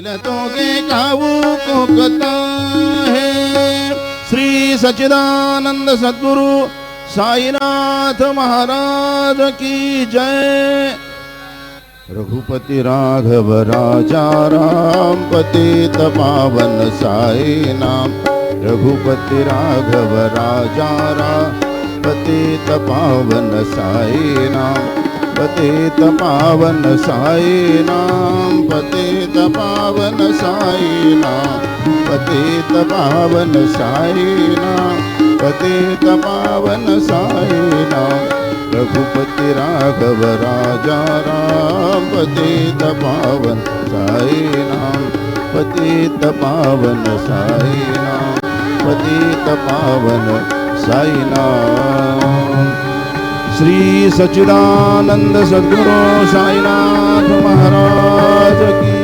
मिलतों के काबू को कता है। श्री सच्चिदानंद सद्गुरु साईनाथ महाराज की जय। रघुपति राघव राजा राम पतित पावन साई नाम। रघुपति राघव राजा राम पतित पावन साई नाम। पतित पावन साई नाम। पतित पावन साई नाम। पतित पावन साई नाम। पतित पावन साई नाम। रघुपति राघव राजा राम पतित पावन साई नाम। पतित पावन साई नाम। पतित पावन साई नाम। श्री सच्चिदानंद सद्गुरु साईनाथ महाराज की